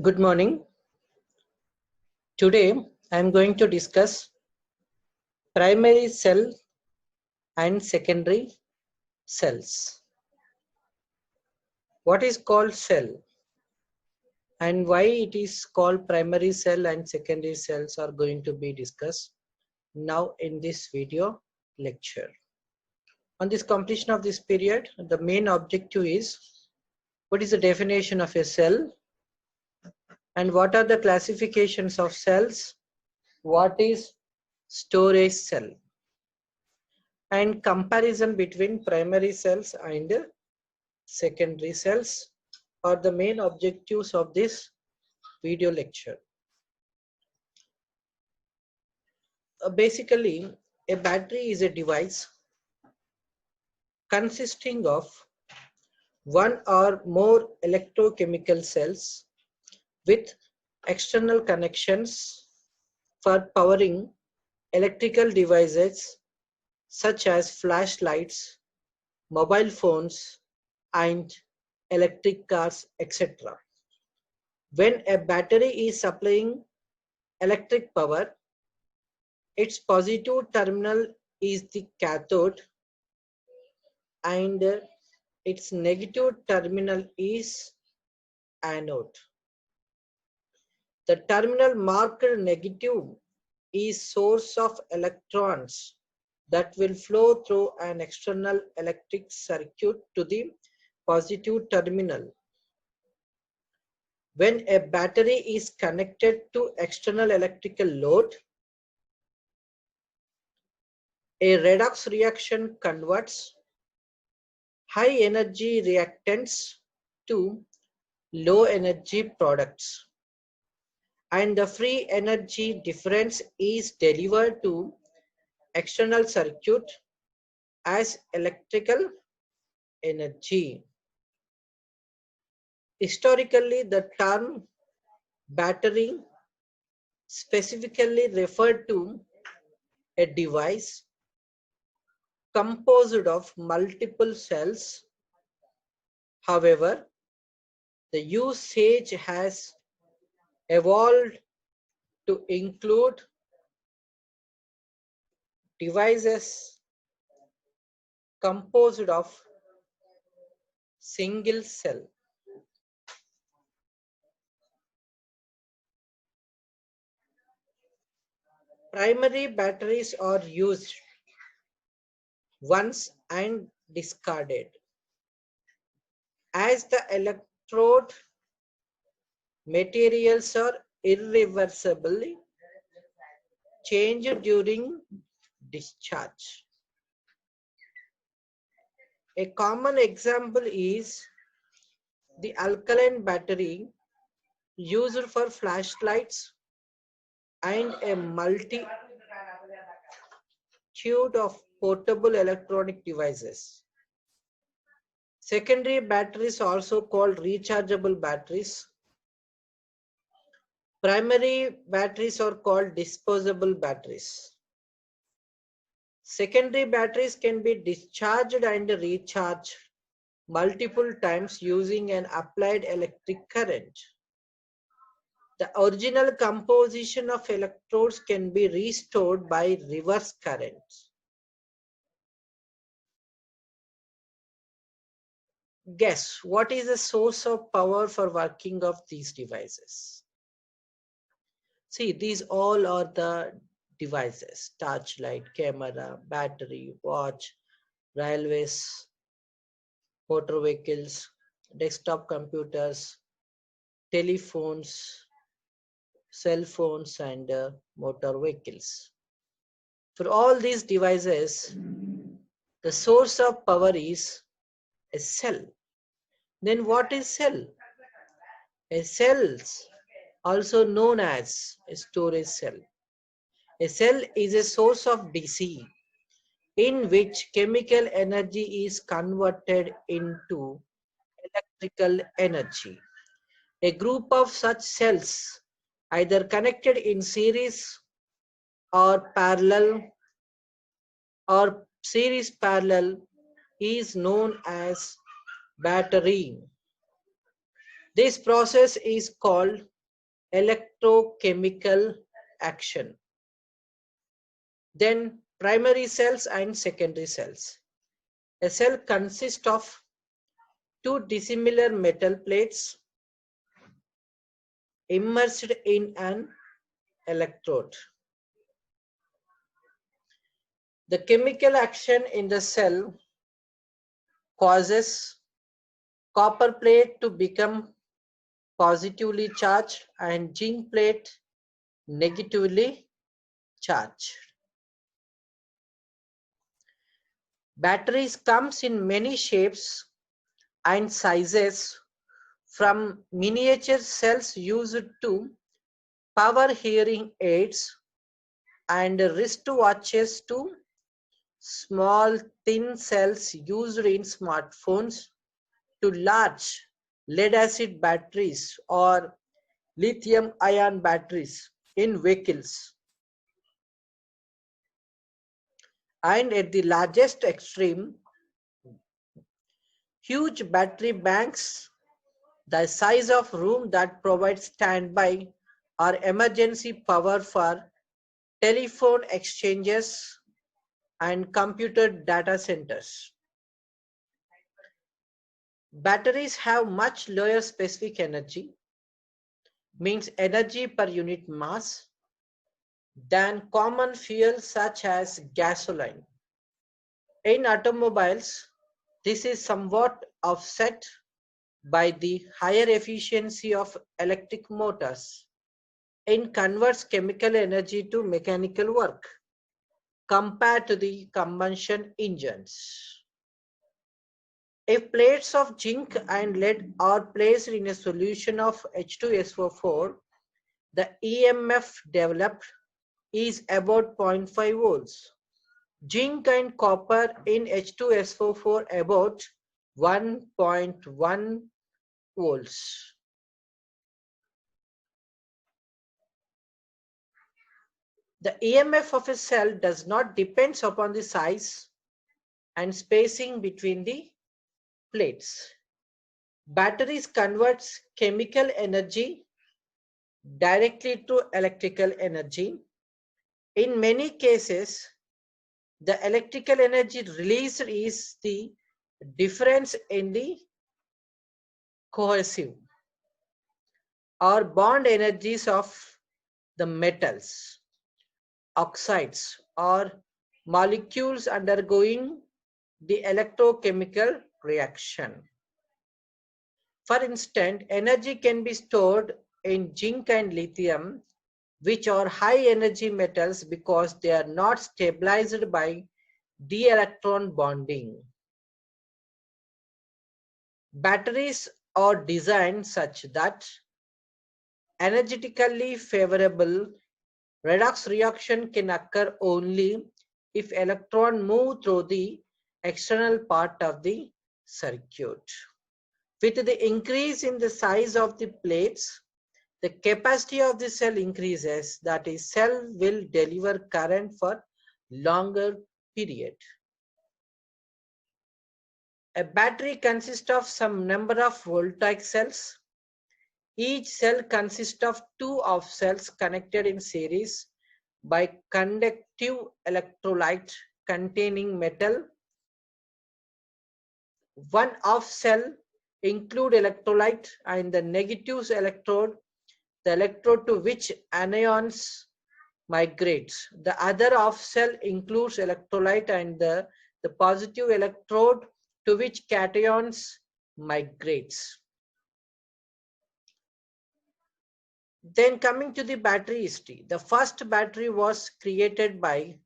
Good morning. Today I am going to discuss primary cell and secondary cells. What is called cell and why it is called primary cell and secondary cells are going to be discussed now in this video lecture. On this completion of this period, the main objective is what is the definition of a cell and what are the classifications of cells, what is storage cell, and comparison between primary cells and secondary cells are the main objectives of this video lecture. Basically, a battery is a device consisting of one or more electrochemical cells with external connections for powering electrical devices such as flashlights, mobile phones, and electric cars, etc. When a battery is supplying electric power, its positive terminal is the cathode and its negative terminal is anode. The terminal marked negative is source of electrons that will flow through an external electric circuit to the positive terminal. When a battery is connected to external electrical load, a redox reaction converts high energy reactants to low energy products, and the free energy difference is delivered to external circuit as electrical energy. Historically, the term battery specifically referred to a device composed of multiple cells. However, the usage has evolved to include devices composed of single cell. Primary batteries are used once and discarded, as the electrode materials are irreversibly changed during discharge. A common example is the alkaline battery used for flashlights and a multitude of portable electronic devices. Secondary batteries, also called rechargeable batteries. Primary batteries are called disposable batteries. Secondary batteries can be discharged and recharged multiple times using an applied electric current. The original composition of electrodes can be restored by reverse current. Guess what is the source of power for working of these devices? See, these all are the devices: torchlight, camera, battery, watch, railways, motor vehicles, desktop computers, telephones, cell phones, and motor vehicles. For all these devices, the source of power is a cell. Then what is cell? A cell, also known as a storage cell. A cell is a source of DC in which chemical energy is converted into electrical energy. A group of such cells, either connected in series or series parallel, is known as battery. This process is called electrochemical action. Then primary cells and secondary cells. A cell consists of two dissimilar metal plates immersed in an electrode. The chemical action in the cell causes copper plate to become positively charged and zinc plate negatively charged. Batteries comes in many shapes and sizes, from miniature cells used to power hearing aids and wristwatches to small thin cells used in smartphones to large lead acid batteries or lithium ion batteries in vehicles. And at the largest extreme, huge battery banks the size of room that provide standby or emergency power for telephone exchanges and computer data centers. Batteries have much lower specific energy, means energy per unit mass, than common fuels such as gasoline. In automobiles, this is somewhat offset by the higher efficiency of electric motors. It converts chemical energy to mechanical work compared to the combustion engines. If plates of zinc and lead are placed in a solution of H2SO4, the EMF developed is about 0.5 volts. Zinc and copper in H2SO4 about 1.1 volts. The EMF of a cell does not depend upon the size and spacing between the plates. Batteries converts chemical energy directly to electrical energy. In many cases, the electrical energy released is the difference in the cohesive or bond energies of the metals, oxides, or molecules undergoing the electrochemical reaction. For instance, energy can be stored in zinc and lithium, which are high energy metals because they are not stabilized by d-electron bonding. Batteries are designed such that energetically favorable redox reaction can occur only if electrons move through the external part of the circuit. With the increase in the size of the plates, the capacity of the cell increases, that is, cell will deliver current for longer period. A battery consists of some number of voltaic cells. Each cell consists of two of cells connected in series by conductive electrolyte containing metal. One of cell include electrolyte and the negative electrode, the electrode to which anions migrates. The other of cell includes electrolyte and the positive electrode to which cations migrates. Then coming to the battery history, the first battery was created by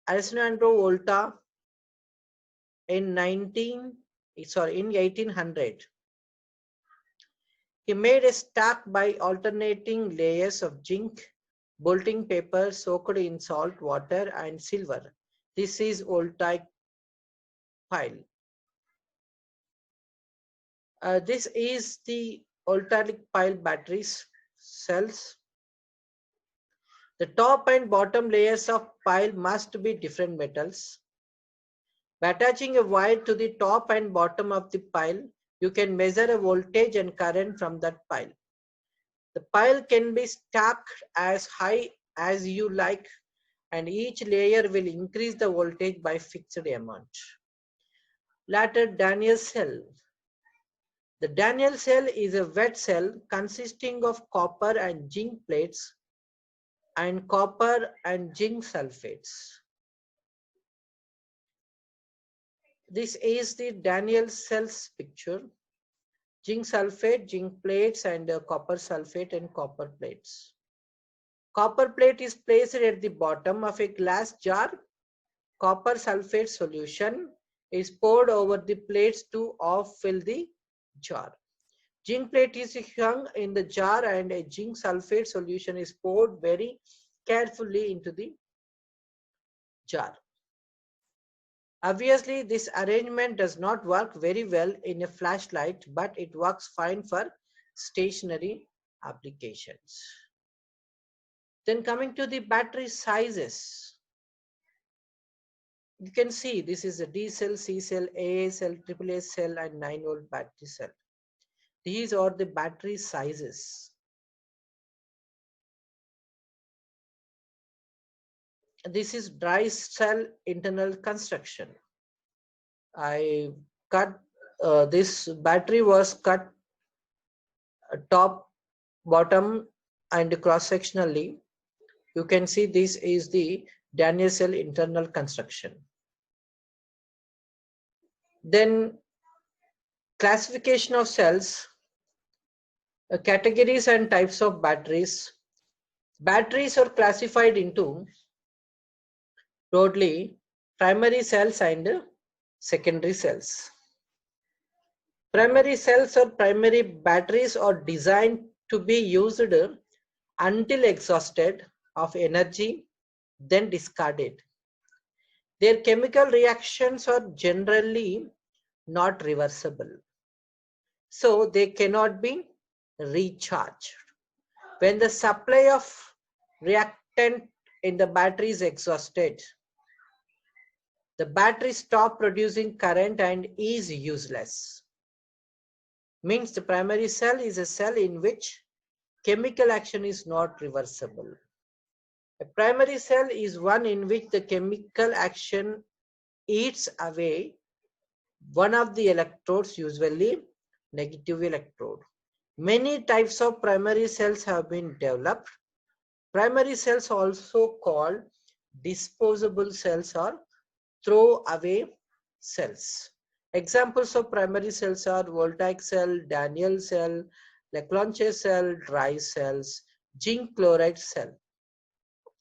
Alessandro Volta in 1800. He made a stack by alternating layers of zinc, bolting paper soaked in salt water and silver. This is voltaic pile. This is the voltaic pile batteries cells. The top and bottom layers of pile must be different metals. By attaching a wire to the top and bottom of the pile, You can measure a voltage and current from that pile. The pile can be stacked as high as you like, and each layer will increase the voltage by fixed amount. Later, Daniell cell. The Daniell cell is a wet cell consisting of copper and zinc plates and copper and zinc sulfates. This is the Daniell cells picture. Zinc sulfate, zinc plates, and copper sulfate and copper plates. Copper plate is placed at the bottom of a glass jar. Copper sulfate solution is poured over the plates to fill the jar. Zinc plate is hung in the jar and a zinc sulfate solution is poured very carefully into the jar. Obviously, this arrangement does not work very well in a flashlight, but it works fine for stationary applications. Then coming to the battery sizes. You can see this is a D cell, C cell, AA cell, AAA cell, and 9-volt battery cell. These are the battery sizes. This is dry cell internal construction. I cut this battery was cut top, bottom, and cross sectionally. You can see this is the Daniell cell internal construction. Then classification of cells, categories and types of batteries. Batteries are classified into broadly primary cells and secondary cells. Primary cells or primary batteries are designed to be used until exhausted of energy, then discarded. Their chemical reactions are generally not reversible, so they cannot be recharged. When the supply of reactant in the battery is exhausted, the battery stops producing current and is useless. Means the primary cell is a cell in which chemical action is not reversible. A primary cell is one in which the chemical action eats away one of the electrodes, usually negative electrode. Many types of primary cells have been developed. Primary cells also called disposable cells or throw-away cells. Examples of primary cells are voltaic cell, Daniell cell, Leclanché cell, dry cells, zinc chloride cell,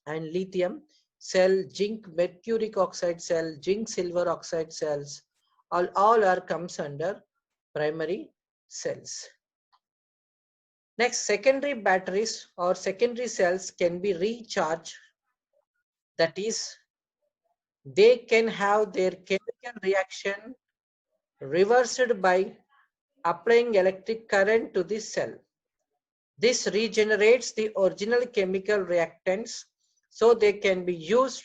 and lithium cell, zinc mercuric oxide cell, zinc silver oxide cells. All are comes under primary cells. Next, secondary batteries or secondary cells can be recharged. That is, they can have their chemical reaction reversed by applying electric current to the cell. This regenerates the original chemical reactants so they can be used,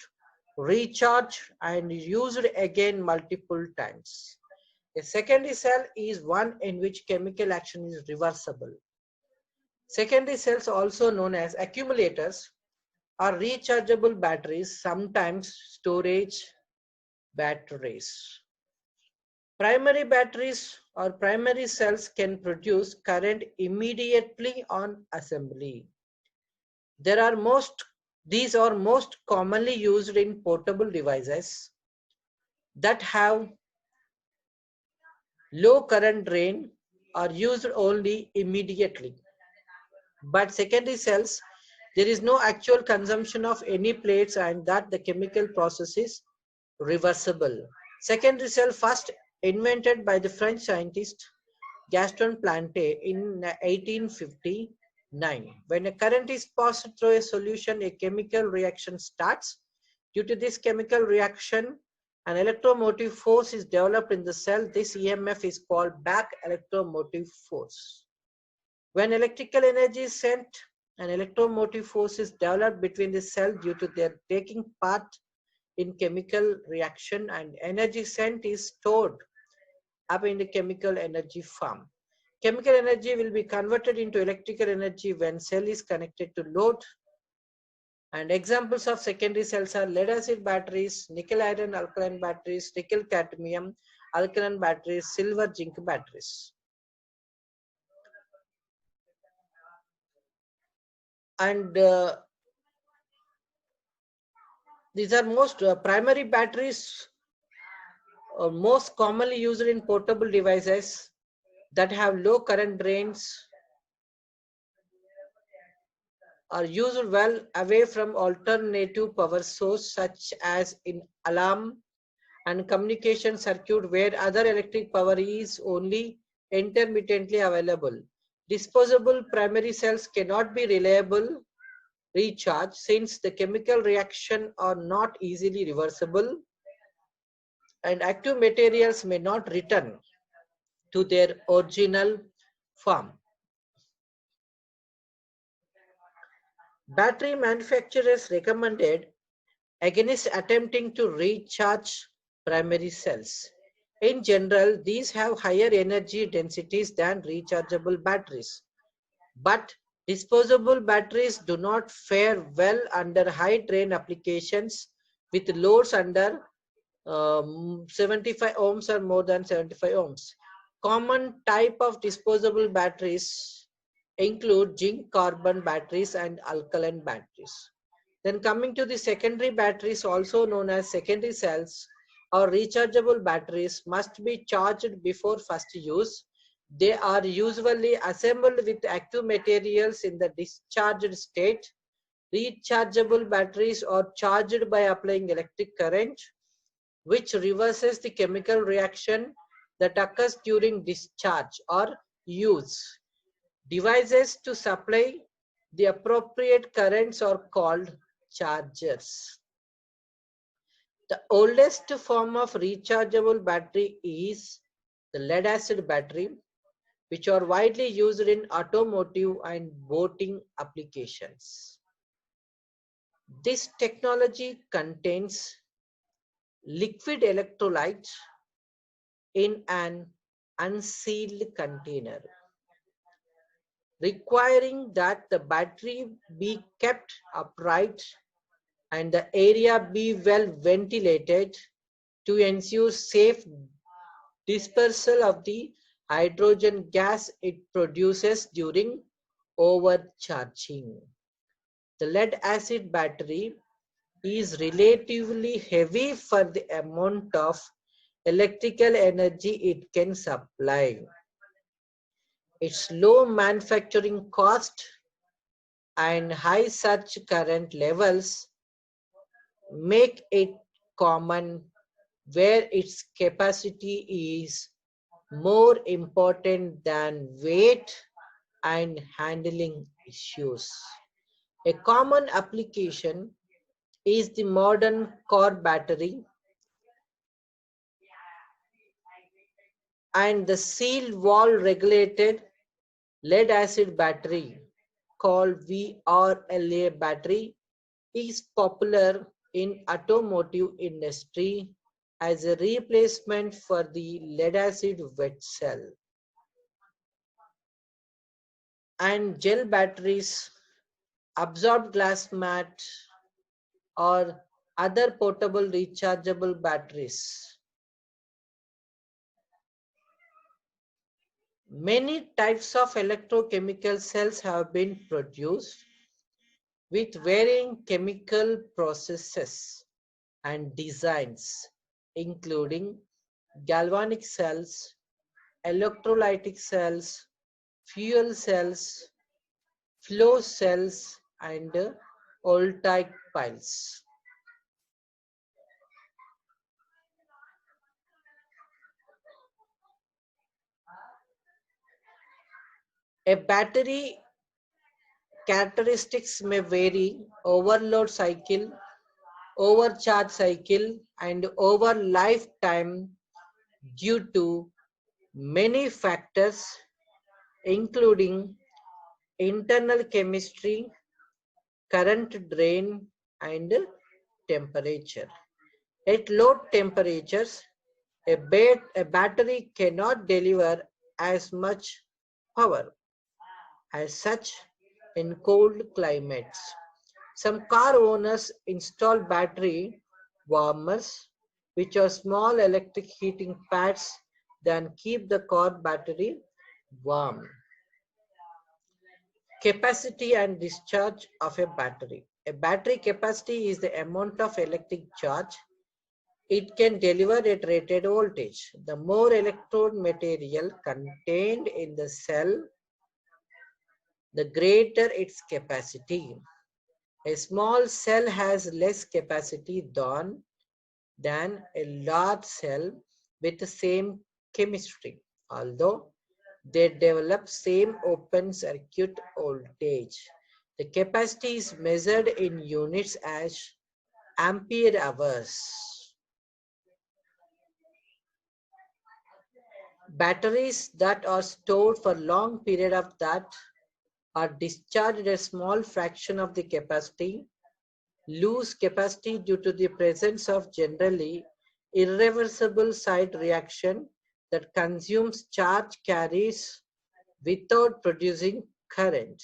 recharged, and used again multiple times. A secondary cell is one in which chemical action is reversible. Secondary cells, also known as accumulators, are rechargeable batteries, sometimes storage batteries. Primary batteries or primary cells can produce current immediately on assembly. These are most commonly used in portable devices that have low current drain, are used only immediately. But secondary cells, there is no actual consumption of any plates and that the chemical process is reversible. Secondary cell first invented by the French scientist Gaston Plante in 1859. When a current is passed through a solution, a chemical reaction starts. Due to this chemical reaction, an electromotive force is developed in the cell. This EMF is called back electromotive force. When electrical energy is sent, an electromotive force is developed between the cell due to their taking part in chemical reaction, and energy sent is stored up in the chemical energy form. Chemical energy will be converted into electrical energy when cell is connected to load. And examples of secondary cells are lead acid batteries, nickel iron alkaline batteries, nickel cadmium alkaline batteries, silver zinc batteries. And these are most primary batteries most commonly used in portable devices that have low current drains, are used well away from alternative power source such as in alarm and communication circuit where other electric power is only intermittently available. Disposable primary cells cannot be reliable recharge since the chemical reaction are not easily reversible and active materials may not return to their original form. Battery manufacturers recommended against attempting to recharge primary cells. In general, these have higher energy densities than rechargeable batteries. But disposable batteries do not fare well under high drain applications with loads under 75 ohms or more than 75 ohms. Common type of disposable batteries include zinc carbon batteries and alkaline batteries. Then coming to the secondary batteries, also known as secondary cells or rechargeable batteries, must be charged before first use. They are usually assembled with active materials in the discharged state. Rechargeable batteries are charged by applying electric current, which reverses the chemical reaction that occurs during discharge or use. Devices to supply the appropriate currents are called chargers. The oldest form of rechargeable battery is the lead acid battery, which are widely used in automotive and boating applications. This technology contains liquid electrolyte in an unsealed container, requiring that the battery be kept upright and the area be well ventilated to ensure safe dispersal of the hydrogen gas it produces during overcharging. The lead acid battery is relatively heavy for the amount of electrical energy it can supply. Its low manufacturing cost and high surge current levels make it common where its capacity is more important than weight and handling issues. A common application is the modern car battery and the seal wall regulated lead acid battery called VRLA battery is popular in automotive industry as a replacement for the lead acid wet cell. And gel batteries, absorbed glass mat or other portable rechargeable batteries. Many types of electrochemical cells have been produced with varying chemical processes and designs, including galvanic cells, electrolytic cells, fuel cells, flow cells, and voltaic piles. A battery characteristics may vary: overload cycle, overcharge cycle, and over lifetime due to many factors including internal chemistry, current drain, and temperature. At low temperatures, A battery cannot deliver as much power as such in cold climates. Some car owners install battery warmers, which are small electric heating pads that keep the car battery warm. Capacity and discharge of a battery. A battery capacity is the amount of electric charge it can deliver at rated voltage. The more electrode material contained in the cell, the greater its capacity. A small cell has less capacity than a large cell with the same chemistry, although they develop same open circuit voltage. The capacity is measured in units as ampere hours. Batteries that are stored for long period of that are discharged a small fraction of the capacity, lose capacity due to the presence of generally irreversible side reaction that consumes charge carries without producing current.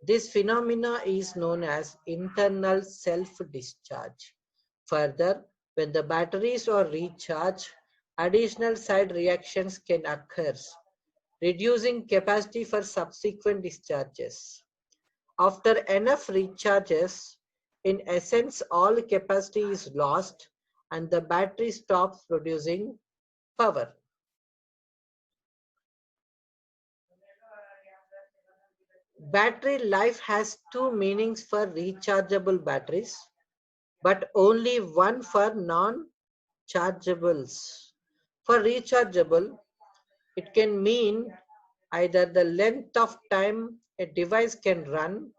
This phenomena is known as internal self-discharge. Further, when the batteries are recharged, additional side reactions can occur, reducing capacity for subsequent discharges. After enough recharges, in essence, all capacity is lost and the battery stops producing power. Battery life has two meanings for rechargeable batteries, but only one for non-chargeables. For rechargeable, it can mean either the length of time a device can run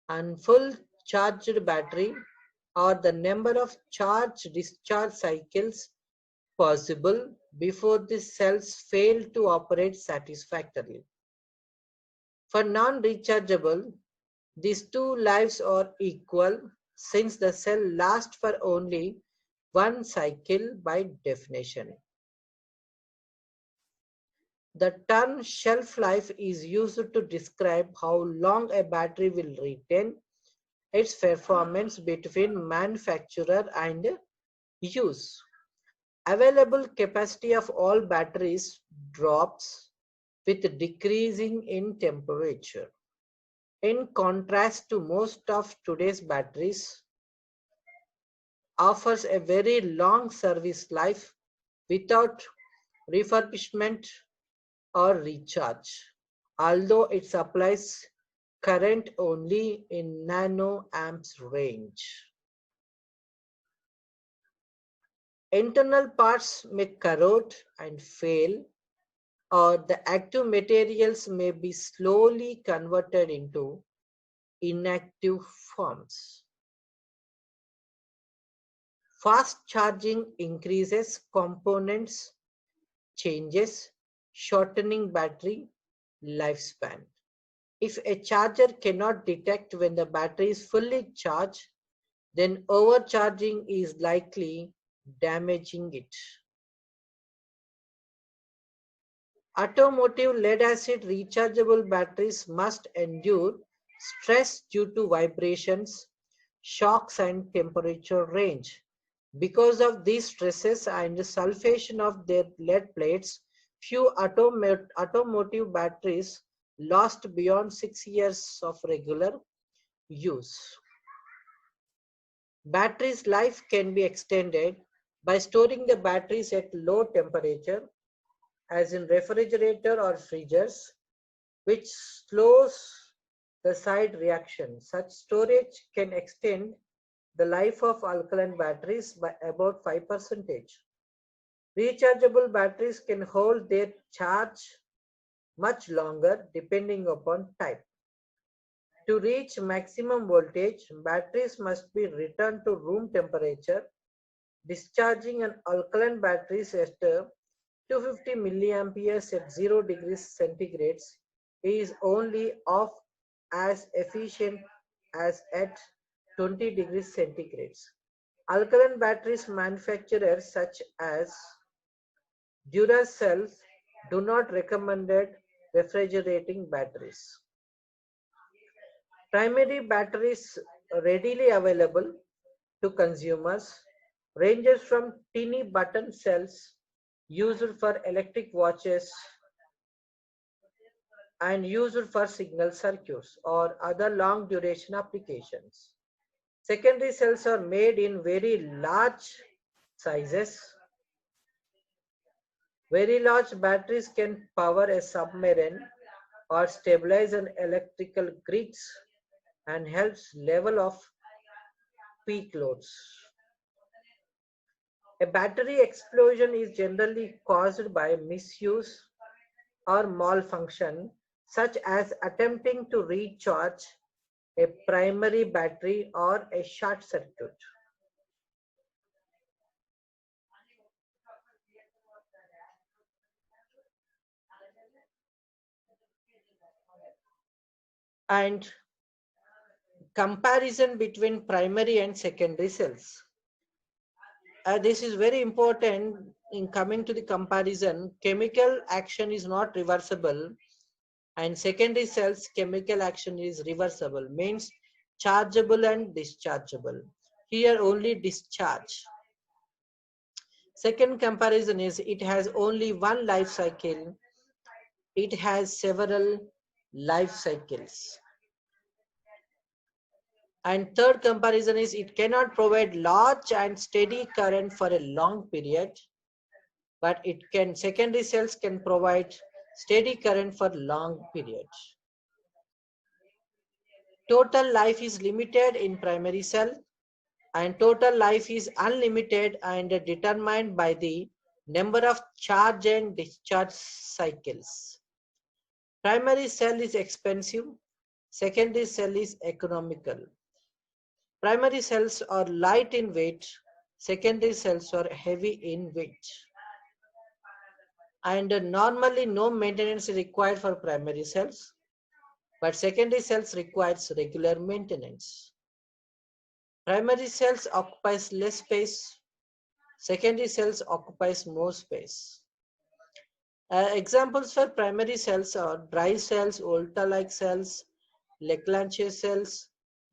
on full charged battery or the number of charge-discharge cycles possible before the cells fail to operate satisfactorily. For non-rechargeable, these two lives are equal since the cell lasts for only one cycle by definition. The term shelf life is used to describe how long a battery will retain its performance between manufacturer and use. Available capacity of all batteries drops with decreasing in temperature. In contrast to most of today's batteries, offers a very long service life without refurbishment or recharge, although it supplies current only in nanoamps range. Internal parts may corrode and fail, or the active materials may be slowly converted into inactive forms. Fast charging increases components changes, shortening battery lifespan. If a charger cannot detect when the battery is fully charged, then overcharging is likely damaging it. Automotive lead-acid rechargeable batteries must endure stress due to vibrations, shocks and temperature range. Because of these stresses and sulfation of their lead plates, few automotive batteries last beyond 6 years of regular use. Batteries' life can be extended by storing the batteries at low temperature, as in refrigerator or freezers, which slows the side reaction. Such storage can extend the life of alkaline batteries by about 5%. Rechargeable batteries can hold their charge much longer depending upon type. To reach maximum voltage, batteries must be returned to room temperature. Discharging an alkaline batteries at 250 milliamperes at 0 degrees centigrade is only half as efficient as at 20 degrees centigrade. Alkaline batteries manufacturers such as Duracell do not recommended refrigerating batteries. Primary batteries readily available to consumers ranges from teeny button cells used for electric watches and used for signal circuits or other long duration applications. Secondary cells are made in very large sizes. Very large batteries can power a submarine or stabilize an electrical grids and helps level of peak loads. A battery explosion is generally caused by misuse or malfunction, such as attempting to recharge a primary battery or a short circuit. And comparison between primary and secondary cells. This is very important in coming to the comparison. Chemical action is not reversible and secondary cells chemical action is reversible, means chargeable and dischargeable. Here only discharge. Second comparison is it has only one life cycle. It has several life cycles. And third comparison is it cannot provide large and steady current for a long period, but it can, secondary cells can provide steady current for long periods. Total life is limited in primary cell and total life is unlimited and determined by the number of charge and discharge cycles. Primary cell is expensive, secondary cell is economical. Primary cells are light in weight, secondary cells are heavy in weight. And normally no maintenance is required for primary cells, but secondary cells requires regular maintenance. Primary cells occupies less space, secondary cells occupies more space. Examples for primary cells are dry cells, Volta-like cells, Leclanche cells,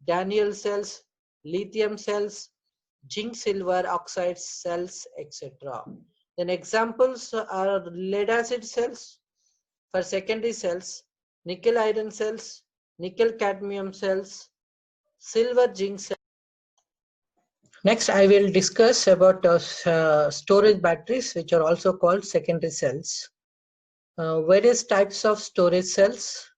Daniell cells, lithium cells, zinc silver oxide cells, etc. Then examples are lead acid cells. For secondary cells, nickel iron cells, nickel cadmium cells, silver zinc cells. Next, I will discuss about storage batteries, which are also called secondary cells. Various types of storage cells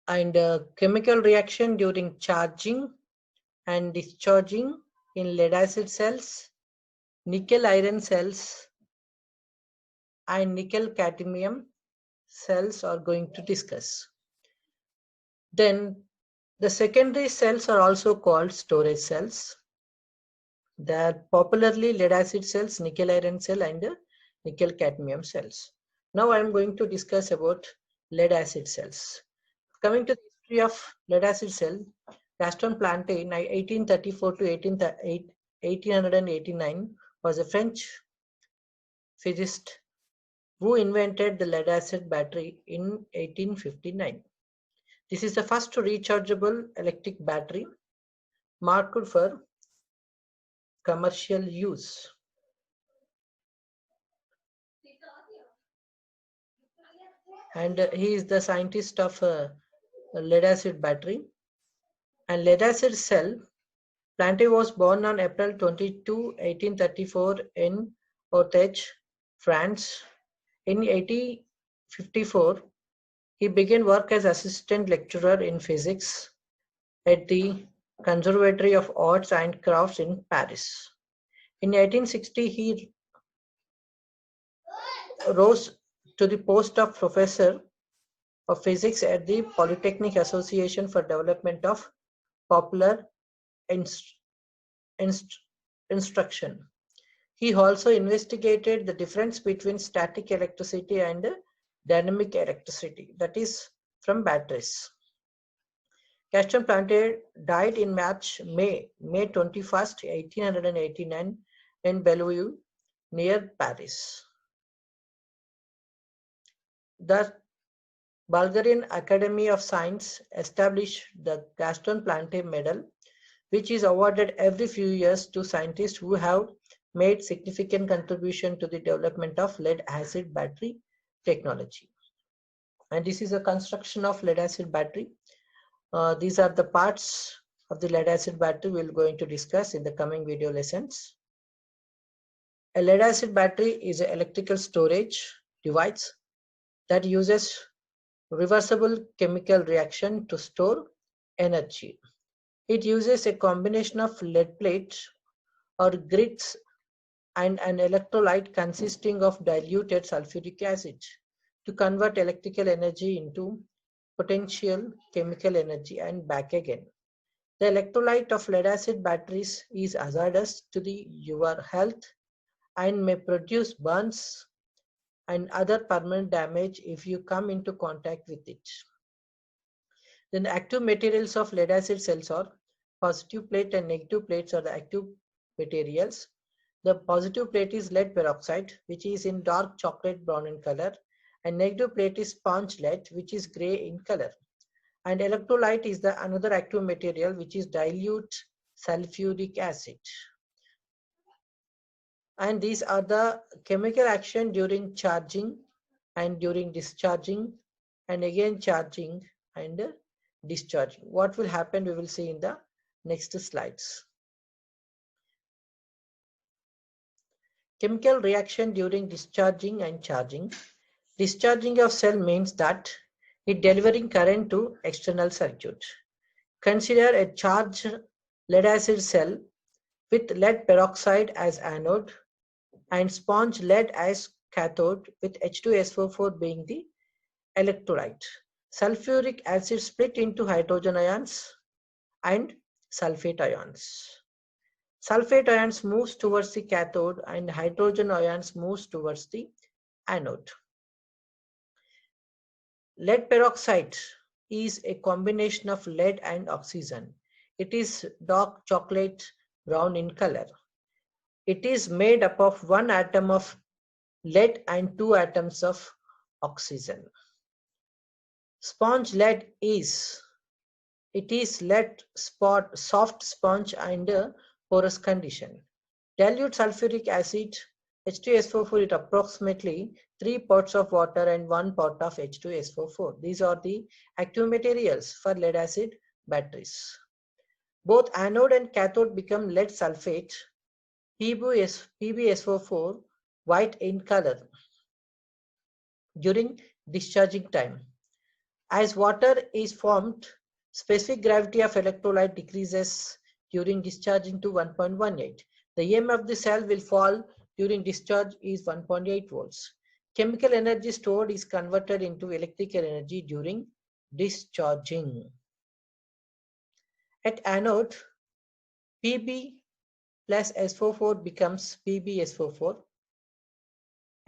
and chemical reaction during charging and discharging in lead acid cells, nickel iron cells, and nickel cadmium cells are going to discuss. Then the secondary cells are also called storage cells. They are popularly lead acid cells, nickel iron cell, and nickel cadmium cells. Now I am going to discuss about lead acid cells. Coming to the history of lead acid cell, Gaston Plante in 1834 to 1889 was a French physicist who invented the lead acid battery in 1859. This is the first rechargeable electric battery marked for commercial use. And he is the scientist of lead acid battery and lead acid cell. Plante was born on April 22, 1834 in Orthez, France. In 1854, he began work as assistant lecturer in physics at the Conservatory of Arts and Crafts in Paris. In 1860, he rose to the post of professor of physics at the Polytechnic Association for Development of Popular Instruction. He also investigated the difference between static electricity and dynamic electricity, that is from batteries. Gaston Plante died in May 21st, 1889 in Bellevue near Paris. The Bulgarian Academy of Science established the Gaston Plante Medal, which is awarded every few years to scientists who have made significant contribution to the development of lead acid battery technology. And this is a construction of lead acid battery. These are the parts of the lead acid battery we're going to discuss in the coming video lessons. A lead acid battery is an electrical storage device that uses reversible chemical reaction to store energy. It uses a combination of lead plates or grids and an electrolyte consisting of diluted sulfuric acid to convert electrical energy into potential chemical energy and back again. The electrolyte of lead acid batteries is hazardous to your health and may produce burns and other permanent damage if you come into contact with it. Then the active materials of lead acid cells are positive plate and negative plates are the active materials. The positive plate is lead peroxide, which is in dark chocolate brown in color, and negative plate is sponge lead, which is gray in color. And electrolyte is the another active material, which is dilute sulfuric acid. And these are the chemical action during charging and during discharging, and again charging and discharging. What will happen we will see in the next slides. Chemical reaction during discharging and charging. Discharging of cell means that it delivering current to external circuit. Consider a charged lead acid cell with lead peroxide as anode and sponge lead as cathode, with H2SO4 being the electrolyte. Sulfuric acid split into hydrogen ions and sulfate ions. Sulfate ions moves towards the cathode and hydrogen ions moves towards the anode. Lead peroxide is a combination of lead and oxygen. It is dark chocolate brown in color. It is made up of one atom of lead and two atoms of oxygen. Sponge lead is lead soft sponge and porous condition. Dilute sulfuric acid H2SO4 is approximately 3 parts of water and 1 part of H2SO4. These are the active materials for lead acid batteries. Both anode and cathode become lead sulfate, PbSO4, white in color during discharging time. As water is formed, specific gravity of electrolyte decreases during discharging to 1.18. The EM of the cell will fall during discharge is 1.8 volts. Chemical energy stored is converted into electrical energy during discharging. At anode, Pb plus SO4 becomes PbSO4.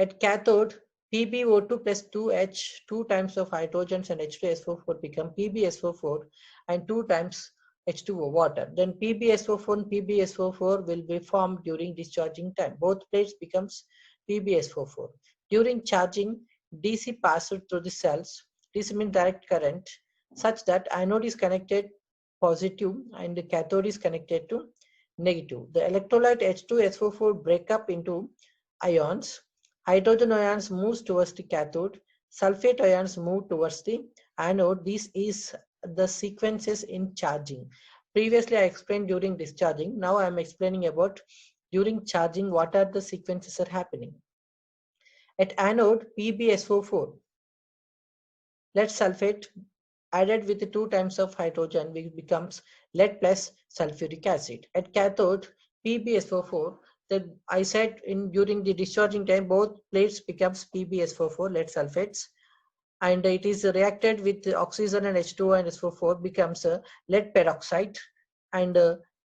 At cathode, PbO2 plus 2H, 2 times of hydrogens and H2SO4 become PbSO4 and 2 times H2O water. Then PbSO4 and PbSO4 will be formed during discharging time. Both plates becomes PbSO4. During charging, DC passes through the cells. This means direct current such that anode is connected positive and the cathode is connected to negative. The electrolyte H2SO4 break up into ions. Hydrogen ions moves towards the cathode. Sulfate ions move towards the anode. This is the sequences in charging. Previously I explained during discharging. Now I am explaining about during charging what are the sequences are happening. At anode, PbSO4, lead sulfate added with 2 times of hydrogen which becomes lead plus sulfuric acid. At cathode, PbSO4, I said during the discharging time both plates becomes PbSO4, lead sulfates, and it is reacted with oxygen and H2O and SO4 becomes lead peroxide, and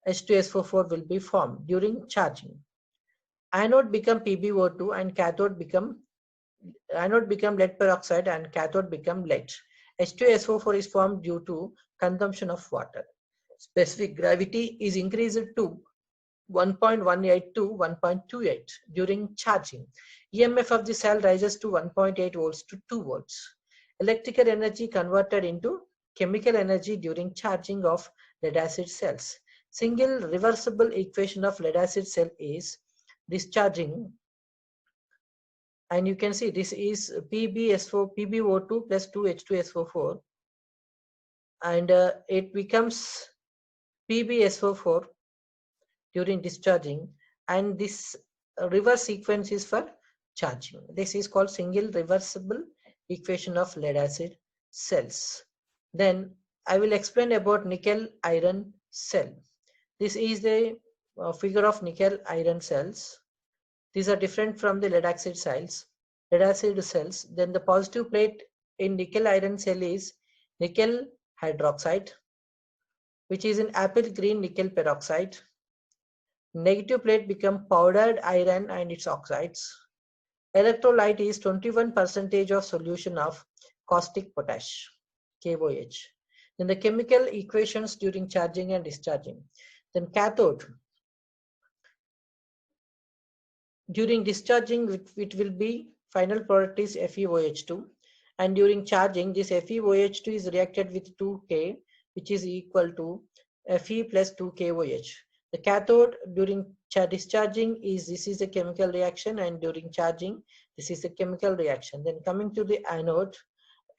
H2SO4 will be formed during charging. Anode become PbO2 and cathode become lead peroxide and cathode become lead. H2SO4 is formed due to consumption of water. Specific gravity is increased to 1.18 to 1.28 during charging. EMF of the cell rises to 1.8 volts to 2 volts. Electrical energy converted into chemical energy during charging of lead acid cells. Single reversible equation of lead acid cell is discharging, and you can see this is PbO2 plus 2H2SO4, and it becomes PbSO4 during discharging, and this reverse sequence is for charging. This is called single reversible equation of lead acid cells. Then I will explain about nickel iron cell. This is the figure of nickel iron cells. These are different from the lead acid cells. Lead acid cells. Then the positive plate in nickel iron cell is nickel hydroxide, which is in apple green nickel peroxide. Negative plate become powdered iron and its oxides. Electrolyte is 21% of solution of caustic potash, KOH. Then the chemical equations during charging and discharging. Then cathode. During discharging, it will be final product is FeOH2, and during charging, this FeOH2 is reacted with 2K, which is equal to Fe plus 2KOH. The cathode during discharging this is a chemical reaction, and during charging, this is a chemical reaction. Then coming to the anode,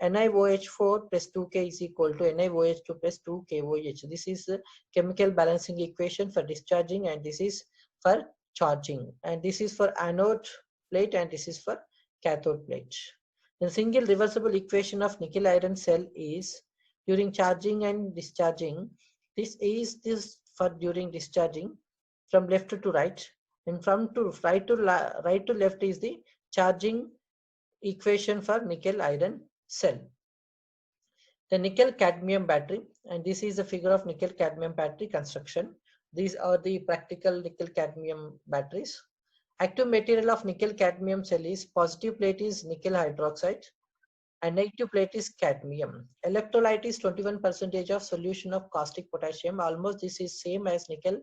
NiOH4 plus 2K is equal to NiOH2 plus 2KOH. This is the chemical balancing equation for discharging, and this is for charging, and this is for anode plate, and this is for cathode plate. The single reversible equation of nickel iron cell is during charging and discharging. This is for during discharging from left to right, and from to right to left is the charging equation for nickel iron cell. The nickel cadmium battery, and this is a figure of nickel cadmium battery construction. These are the practical nickel cadmium batteries. Active material of nickel cadmium cell is positive plate is nickel hydroxide and negative plate is cadmium. Electrolyte is 21% of solution of caustic potassium. Almost this is same as nickel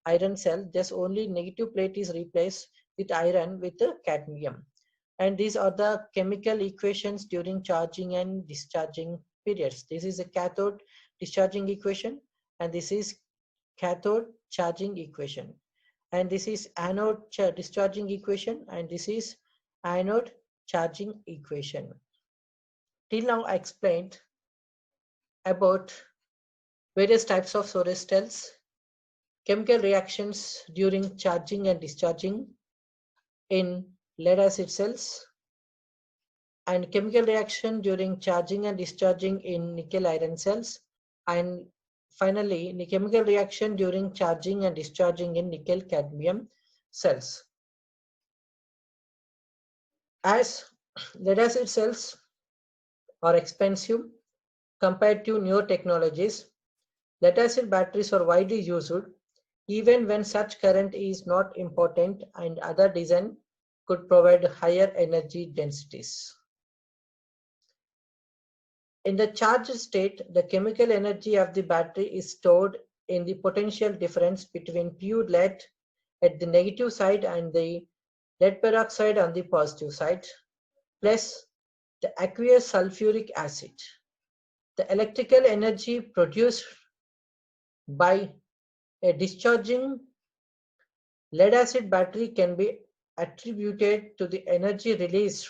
iron cell, just only negative plate is replaced with iron with the cadmium. And these are the chemical equations during charging and discharging periods. This is a cathode discharging equation, and this is cathode charging equation, and this is anode discharging equation, and this is anode charging equation. Till now I explained about various types of storage cells, chemical reactions during charging and discharging in lead acid cells, and chemical reaction during charging and discharging in nickel iron cells, and finally the chemical reaction during charging and discharging in nickel cadmium cells. As lead acid cells are expensive compared to newer technologies, lead acid batteries are widely used even when such current is not important and other design could provide higher energy densities. In the charged state, the chemical energy of the battery is stored in the potential difference between pure lead at the negative side and the lead peroxide on the positive side, plus the aqueous sulfuric acid. The electrical energy produced by a discharging lead acid battery can be attributed to the energy released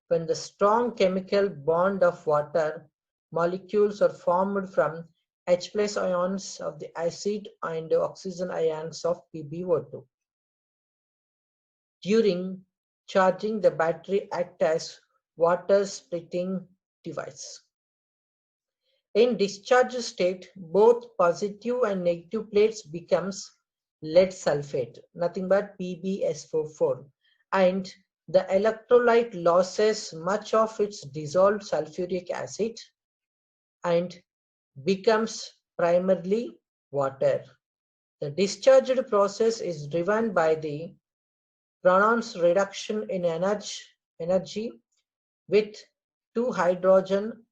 when the strong chemical bond of water molecules are formed from H plus ions of the acid and oxygen ions of PbO2. During charging, the battery acts as water splitting device. In discharge state, both positive and negative plates becomes lead sulfate, nothing but PbSO4, and the electrolyte loses much of its dissolved sulfuric acid and becomes primarily water. The discharged process is driven by the pronounced reduction in energy with 2 hydrogen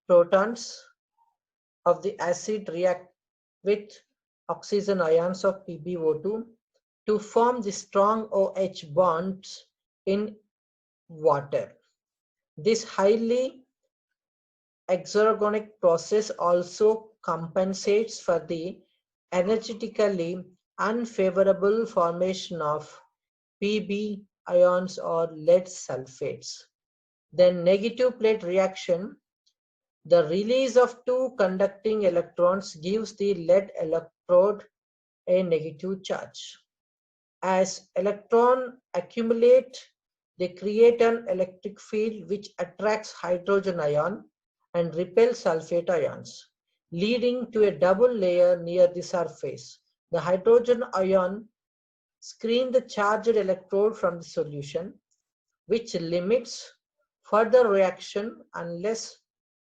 protons of the acid react with oxygen ions of PbO2 to form the strong OH bonds in water. This highly exergonic process also compensates for the energetically unfavorable formation of Pb ions or lead sulfates. Then negative plate reaction, the release of two conducting electrons gives the lead electrode a negative charge. As electrons accumulate, they create an electric field which attracts hydrogen ion and repels sulfate ions, leading to a double layer near the surface. The hydrogen ion screen the charged electrode from the solution, which limits further reaction unless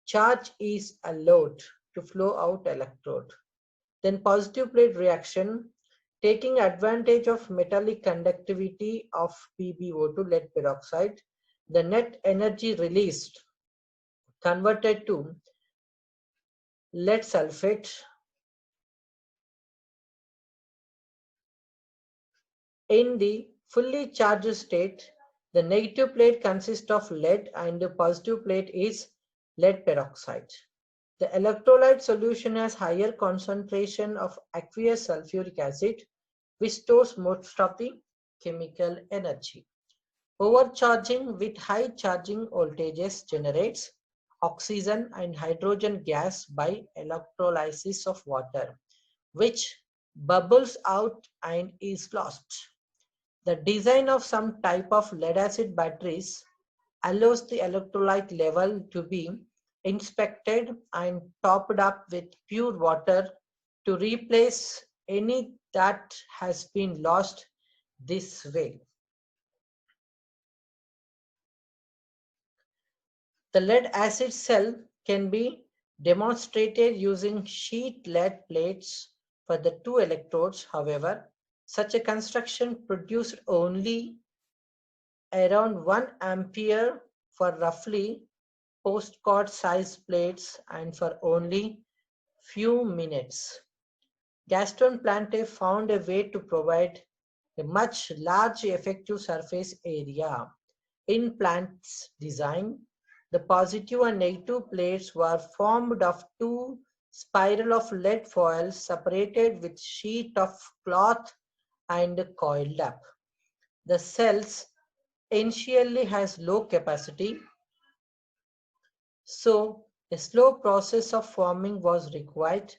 charge is allowed to flow out electrode. Then positive plate reaction, taking advantage of metallic conductivity of PbO2 lead peroxide, the net energy released converted to lead sulfate. In the fully charged state, the negative plate consists of lead and the positive plate is lead peroxide. The electrolyte solution has higher concentration of aqueous sulfuric acid, which stores most of the chemical energy. Overcharging with high charging voltages generates oxygen and hydrogen gas by electrolysis of water, which bubbles out and is lost. The design of some type of lead-acid batteries allows the electrolyte level to be inspected and topped up with pure water to replace any that has been lost this way. The lead acid cell can be demonstrated using sheet lead plates for the two electrodes. However, such a construction produced only around 1 ampere for roughly postcard size plates and for only few minutes. Gaston Plante found a way to provide a much large effective surface area. In Plante's design, the positive and negative plates were formed of two spiral of lead foils separated with sheet of cloth and coiled up. The cells initially has low capacity, so a slow process of forming was required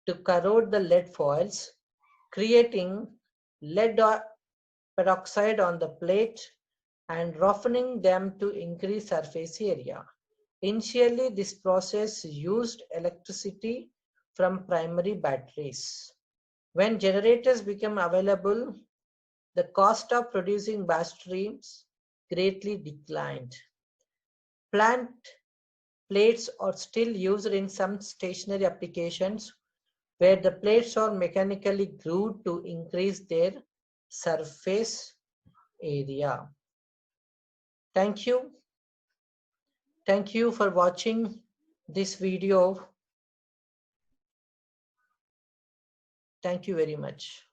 to corrode the lead foils, creating lead peroxide on the plate and roughening them to increase surface area. Initially, this process used electricity from primary batteries. When generators became available, the cost of producing batteries greatly declined. Plant plates are still used in some stationary applications where the plates are mechanically glued to increase their surface area. Thank you. Thank you for watching this video. Thank you very much.